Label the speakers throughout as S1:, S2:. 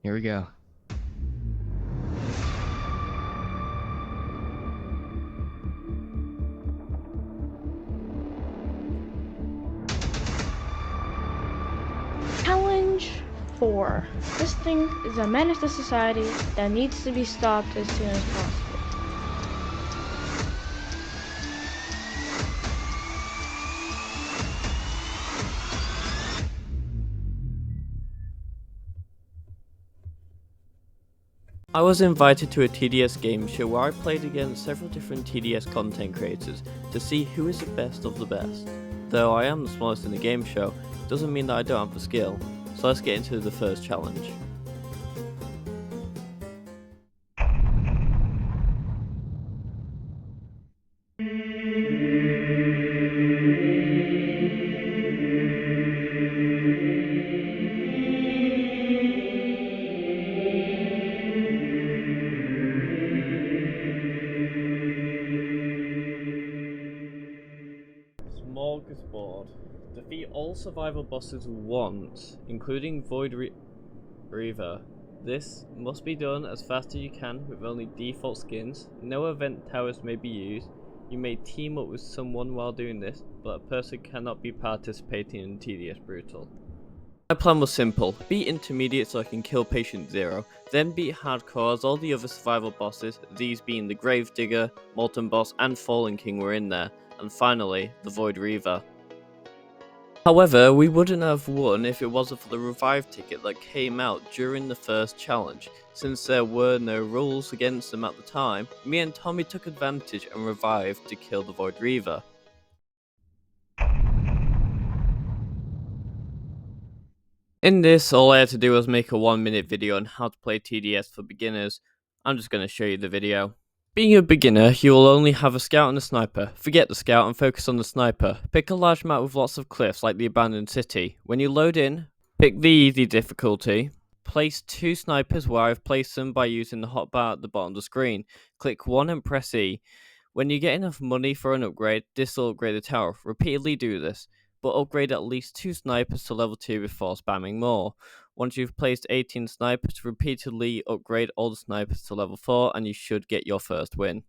S1: Here we go.
S2: Challenge 4. This thing is a menace to society that needs to be stopped as soon as possible.
S3: I was invited to a TDS game show where I played against several different TDS content creators to see who is the best of the best. Though I am the smallest in the game show, doesn't mean that I don't have the skill, so let's get into the first challenge. Smorgasbord. Defeat all survival bosses once, including Void Reaver. This must be done as fast as you can with only default skins. No event towers may be used. You may team up with someone while doing this, but a person cannot be participating in TDS Brutal. My plan was simple: beat intermediate so I can kill patient 0, then beat hardcore as all the other survival bosses, these being the Gravedigger, Molten Boss and Fallen King were in there, and finally the Void Reaver. However, we wouldn't have won if it wasn't for the revive ticket that came out during the first challenge. Since there were no rules against them at the time, me and Tommy took advantage and revived to kill the Void Reaver. In this, all I had to do was make a 1-minute video on how to play TDS for beginners. I'm just going to show you the video. Being a beginner, you will only have a scout and a sniper. Forget the scout and focus on the sniper. Pick a large map with lots of cliffs like the abandoned city. When you load in, pick the easy difficulty. Place 2 snipers where I've placed them by using the hotbar at the bottom of the screen. Click 1 and press E. When you get enough money for an upgrade, this will upgrade the tower. Repeatedly do this, but upgrade at least 2 snipers to level 2 before spamming more. Once you've placed 18 snipers, repeatedly upgrade all the snipers to level 4 and you should get your first win.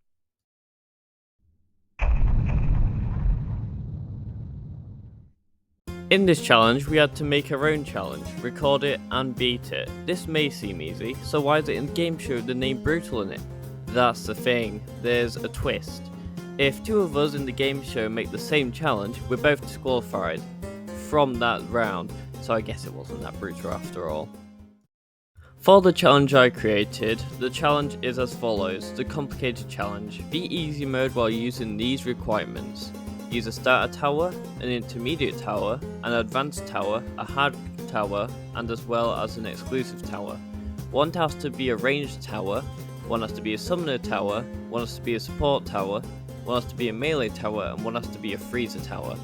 S3: In this challenge, we had to make our own challenge, record it and beat it. This may seem easy, so why is it in the game show with the name Brutal in it? That's the thing, there's a twist. If 2 of us in the game show make the same challenge, we're both disqualified from that round, so I guess it wasn't that brutal after all. For the challenge I created, the challenge is as follows: the complicated challenge. Beat easy mode while using these requirements. Use a starter tower, an intermediate tower, an advanced tower, a hard tower, and as well as an exclusive tower. One has to be a ranged tower, one has to be a summoner tower, one has to be a support tower, one has to be a melee tower, and one has to be a freezer tower.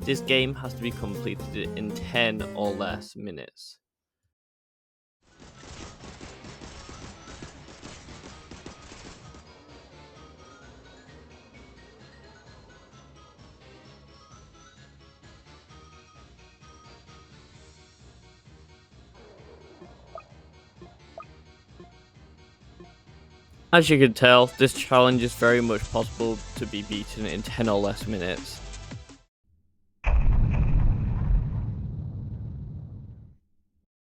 S3: This game has to be completed in 10 or less minutes. As you can tell, this challenge is very much possible to be beaten in 10 or less minutes.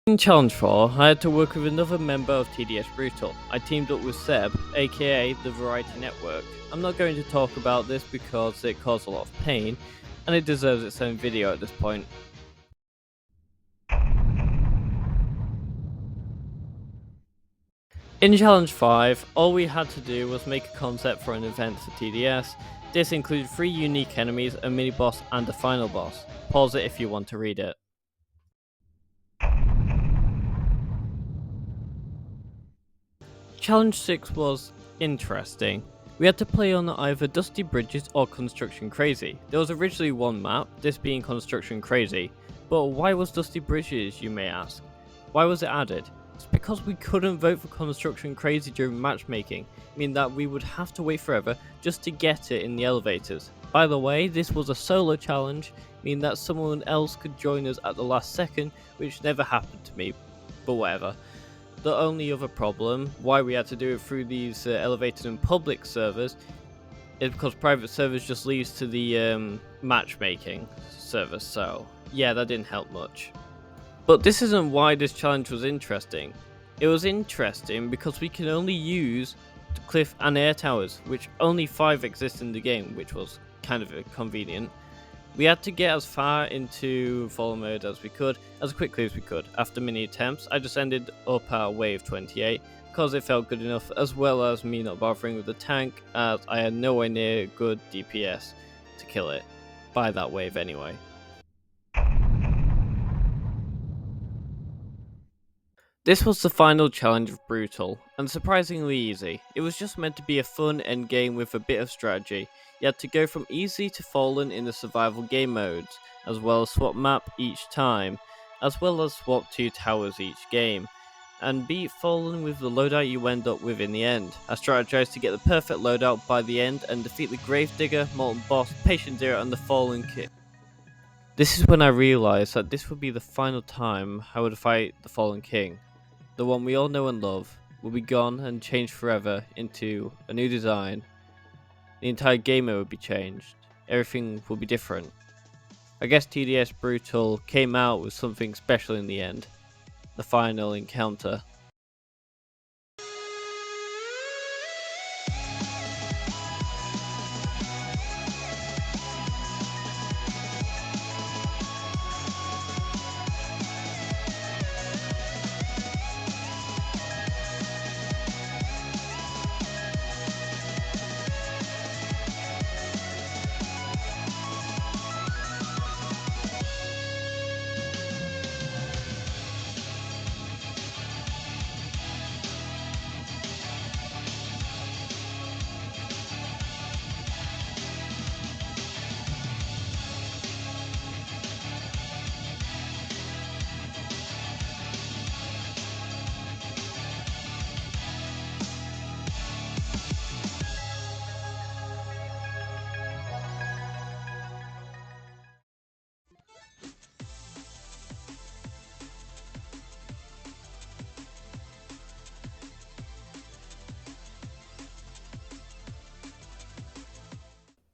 S3: In Challenge 4, I had to work with another member of TDS Brutal. I teamed up with Seb, aka the Variety Network. I'm not going to talk about this because it caused a lot of pain, and it deserves its own video at this point. In Challenge 5, all we had to do was make a concept for an event for TDS. This included 3 unique enemies, a mini-boss and a final boss. Pause it if you want to read it. Challenge 6 was interesting. We had to play on either Dusty Bridges or Construction Crazy. There was originally one map, this being Construction Crazy. But why was Dusty Bridges, you may ask? Why was it added? It's because we couldn't vote for Construction Crazy during matchmaking, meaning that we would have to wait forever just to get it in the elevators. By the way, this was a solo challenge, meaning that someone else could join us at the last second, which never happened to me, but whatever. The only other problem, why we had to do it through these elevated and public servers, is because private servers just leads to the matchmaking servers, so yeah, that didn't help much. But this isn't why this challenge was interesting. It was interesting because we can only use the cliff and air towers, which only 5 exist in the game, which was kind of convenient. We had to get as far into fallen mode as we could, as quickly as we could. After many attempts, I just ended up at wave 28, because it felt good enough, as well as me not bothering with the tank, as I had nowhere near good DPS to kill it, by that wave anyway. This was the final challenge of Brutal, and surprisingly easy. It was just meant to be a fun endgame with a bit of strategy. You had to go from easy to fallen in the survival game modes, as well as swap map each time, as well as swap 2 towers each game, and beat fallen with the loadout you end up with in the end. I strategized to get the perfect loadout by the end and defeat the Gravedigger, Molten Boss, Patient Zero and the Fallen King. This is when I realised that this would be the final time I would fight the Fallen King. The one we all know and love will be gone and changed forever into a new design. The entire game mode would be changed. Everything will be different. I guess TDS Brutal came out with something special in the end. The final encounter.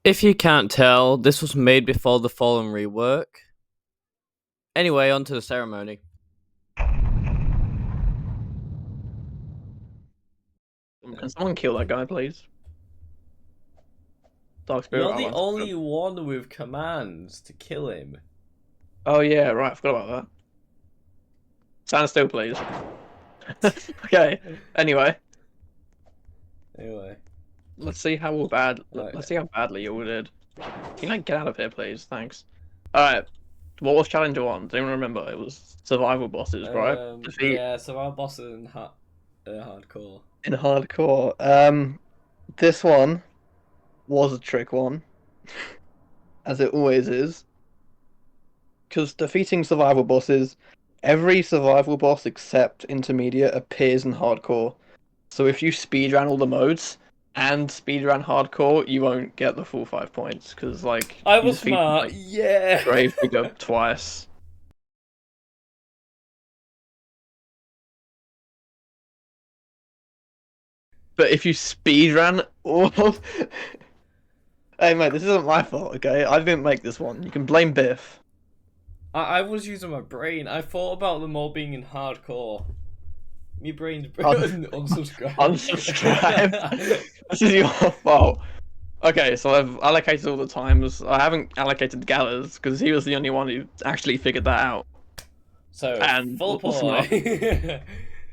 S3: If you can't tell, this was made before the Fallen rework. Anyway, on to the ceremony.
S1: Can someone kill that guy, please? Dark Spirit.
S3: You're the only one with commands to kill him.
S1: Oh yeah, right. I forgot about that. Stand still, please. Okay. Anyway, let's see how bad. Let's see how badly you all did. Can you get out of here, please? Thanks. All right. What was challenge 1? Do anyone remember? It was survival bosses, right? Defeat.
S3: Yeah, survival bosses in hardcore.
S1: In hardcore. This one was a trick one, as it always is. Because defeating survival bosses, every survival boss except intermediate appears in hardcore. So if you speedrun all the modes and speedrun hardcore, you won't get the full 5 points. Because, like,
S3: I was smart,
S1: like,
S3: yeah!
S1: Gravedigger twice. But if you speedrun all of... Hey mate, this isn't my fault, okay? I didn't make this one. You can blame Biff.
S3: I was using my brain. I thought about them all being in hardcore. My brain's unsubscribe.
S1: Unsubscribe. This is your fault. Okay, so I've allocated all the times. I haven't allocated Gallus because he was the only one who actually figured that out.
S3: So,
S1: and
S3: full point.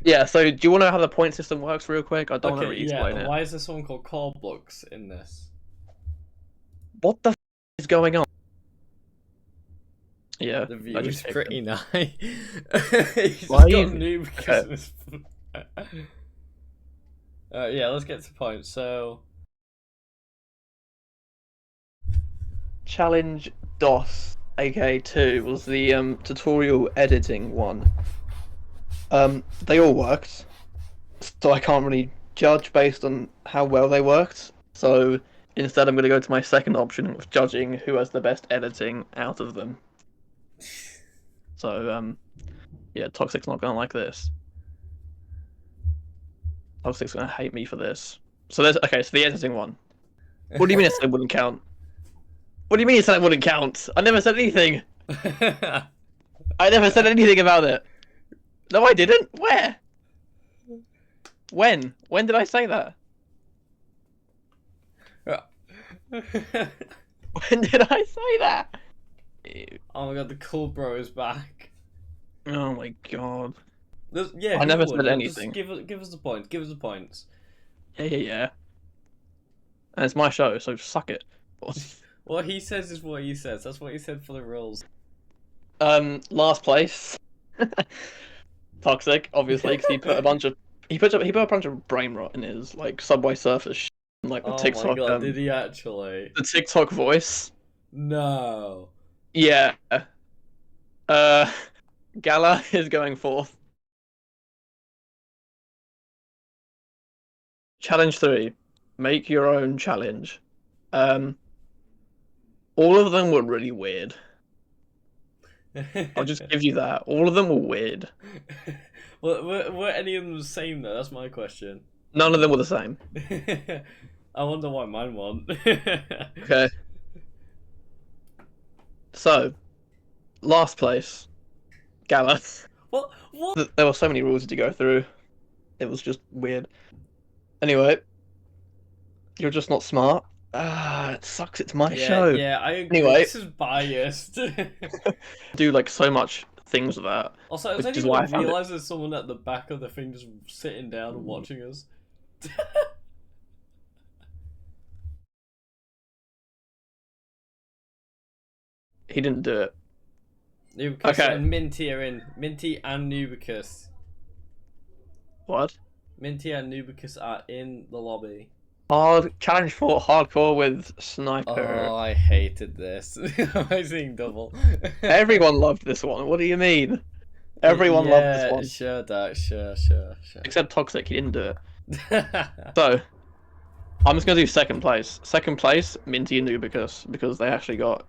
S1: Yeah, so do you want to know how the point system works real quick? I don't want to re-explain it.
S3: Why is this one called core blocks in this?
S1: What the is going on? Yeah,
S3: the view is pretty nice. He's
S1: Why
S3: got new because yeah, let's get to the point. So,
S1: challenge DOS, aka 2, was the tutorial editing one. They all worked, so I can't really judge based on how well they worked. So instead, I'm going to go to my second option of judging who has the best editing out of them. So, yeah, Toxic's not going to like this. Toxic's gonna hate me for this. So there's okay. So the editing one. What do you mean it wouldn't count? What do you mean you said it wouldn't count? I never said anything. I never said anything about it. No, I didn't. Where? When? When did I say that? When did I say that?
S3: Oh my god, the cool bro is back.
S1: Oh my god.
S3: Yeah,
S1: I never
S3: would?
S1: said anything.
S3: Just give us the points. Give us the points.
S1: Yeah. And it's my show, so suck it.
S3: What he says is what he says. That's what he said for the rules.
S1: Last place. Toxic, obviously, because he put a bunch of he put a bunch of brain rot in his like Subway Surfers shit, and, like the
S3: Oh
S1: TikTok.
S3: my god, did he actually?
S1: The TikTok voice.
S3: No.
S1: Yeah. Gala is going fourth. Challenge 3. Make your own challenge. All of them were really weird. I'll just give you that. All of them were weird.
S3: Well, were any of them the same though? That's my question.
S1: None of them were the same.
S3: I wonder why mine weren't.
S1: Okay. So, last place. Gala.
S3: What?
S1: There were so many rules to go through. It was just weird. Anyway, you're just not smart. It sucks. It's my show.
S3: Yeah, I agree.
S1: Anyway.
S3: This is biased.
S1: Do like so much things with that.
S3: Also, I
S1: Which
S3: didn't
S1: is why I
S3: even
S1: found it.
S3: realize there's someone at the back of the thing just sitting down and watching us.
S1: He didn't do it.
S3: Nubicus
S1: Okay.
S3: and Minty are in. Minty and Nubicus.
S1: What?
S3: Minty and Nubicus are in the lobby.
S1: Challenge 4 hardcore with sniper.
S3: Oh, I hated this. Am I seeing double?
S1: Everyone loved this one. What do you mean? Everyone loved this one.
S3: Sure, Doc. Sure.
S1: Except Toxic, he didn't do it. So, I'm just gonna do second place. Second place, Minty and Nubicus, because they actually got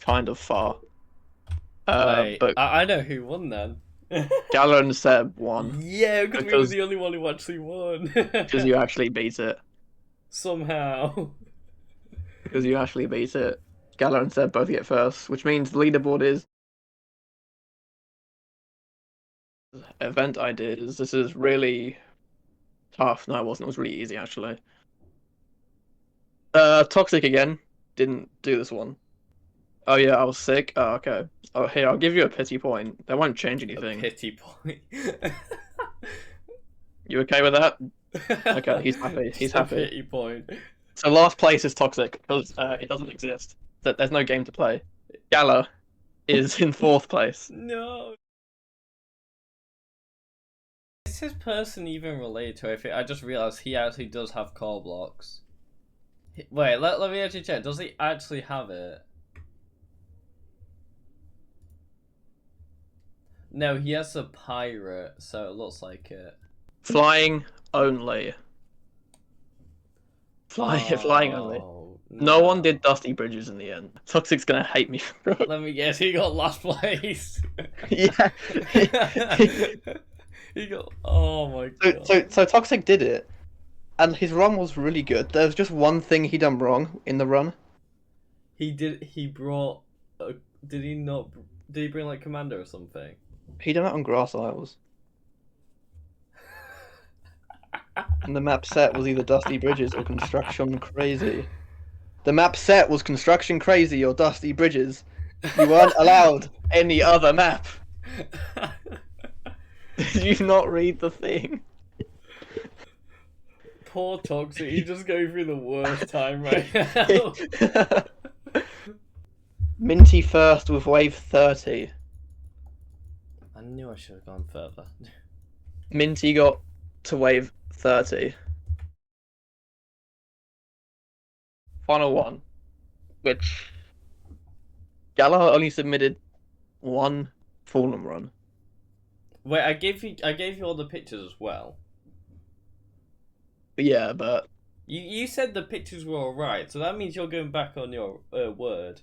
S1: kind of far.
S3: Wait,
S1: But
S3: I know who won then.
S1: Gala and Seb won.
S3: Yeah, because we were
S1: Because-
S3: the only one who actually won.
S1: Because you actually beat it.
S3: Somehow.
S1: Because you actually beat it. Gala and Seb both get first, which means the leaderboard is event ideas. This is really tough. No, it wasn't. It was really easy actually. Toxic again. Didn't do this one. Oh yeah, I was sick. Oh, okay. Oh, here, I'll give you a pity point. That won't change
S3: A
S1: anything.
S3: pity point.
S1: You okay with that? Okay, he's happy. He's
S3: Just a
S1: happy.
S3: pity point.
S1: So last place is Toxic because it doesn't exist. There's no game to play. Gala is in fourth place.
S3: No. Is this person even related to it? I just realised he actually does have core blocks. Wait, let me actually check. Does he actually have it? No, he has a pirate, so it looks like it.
S1: Flying only. Flying only.
S3: Oh,
S1: No one did Dusty Bridges in the end. Toxic's gonna hate me for it.
S3: Let me guess, he got last place.
S1: Yeah.
S3: He got. Oh my god.
S1: So Toxic did it, and his run was really good. There's just one thing he done wrong in the run.
S3: He did. He brought. Did he not? Did he bring like Commander or something?
S1: He done it on Grass Isles. And the map set was either Dusty Bridges or Construction Crazy. The map set was Construction Crazy or Dusty Bridges. You weren't allowed any other map. Did you not read the thing?
S3: Poor Toxic, he's just going through the worst time right now.
S1: Minty first with wave 30.
S3: I knew I should have gone further.
S1: Minty got to wave 30. Final one, which Gala only submitted one Fallen run.
S3: Wait, I gave you all the pictures as well.
S1: Yeah, but
S3: You said the pictures were alright, so that means you're going back on your word.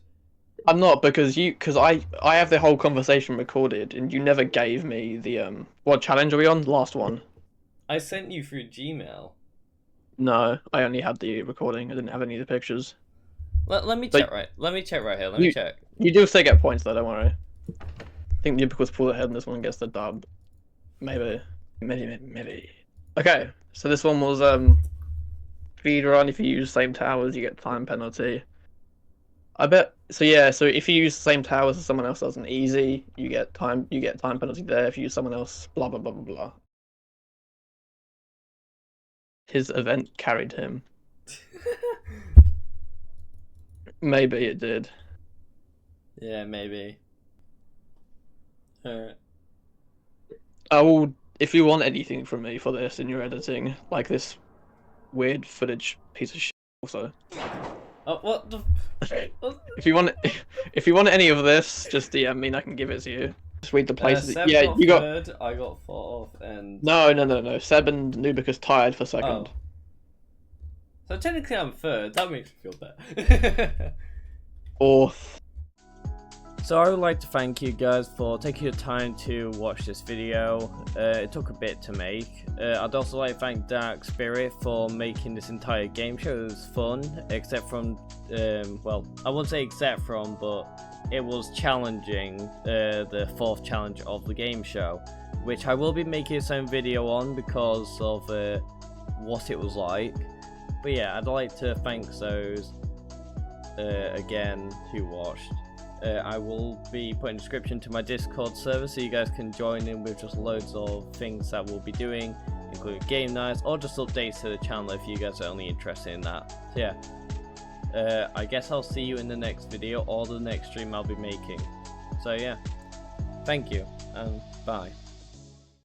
S1: I'm not because I have the whole conversation recorded and you never gave me the what challenge are we on? Last one.
S3: I sent you through Gmail.
S1: No, I only had the recording. I didn't have any of the pictures.
S3: Let me
S1: But
S3: check right. Let me check right here. Let me check.
S1: You do still get points though, don't worry. I think the Ubiquitous pull ahead and this one gets the dub. Maybe. Maybe. Okay, so this one was speedrun. If you use same towers, you get time penalty. I bet. So yeah. So if you use the same towers as someone else does an easy, you get time. You get time penalty there. If you use someone else, blah blah blah blah blah. His event carried him. Maybe it did.
S3: Yeah, maybe. Alright.
S1: I will. If you want anything from me for this in your editing, like this weird footage piece of shit, also.
S3: Oh, what the?
S1: If you want, if you want any of this, just DM me and I can give it to you. Just read the places.
S3: Seb
S1: Yeah,
S3: got
S1: you got.
S3: third, I got fourth, and
S1: No. Seb and Nubicus tied for second.
S3: oh. So technically I'm third. That makes me feel better.
S1: Fourth.
S3: So I would like to thank you guys for taking your time to watch this video. It took a bit to make. I'd also like to thank Dark Spirit for making this entire game show. It was fun, except from, well, I won't say except from, but it was challenging, the fourth challenge of the game show, which I will be making its own video on because of what it was like. But yeah, I'd like to thank those again who watched. I will be putting a description to my Discord server so you guys can join in with just loads of things that we'll be doing, including game nights or just updates to the channel if you guys are only interested in that. So yeah, I guess I'll see you in the next video or the next stream I'll be making. So yeah, thank you and bye.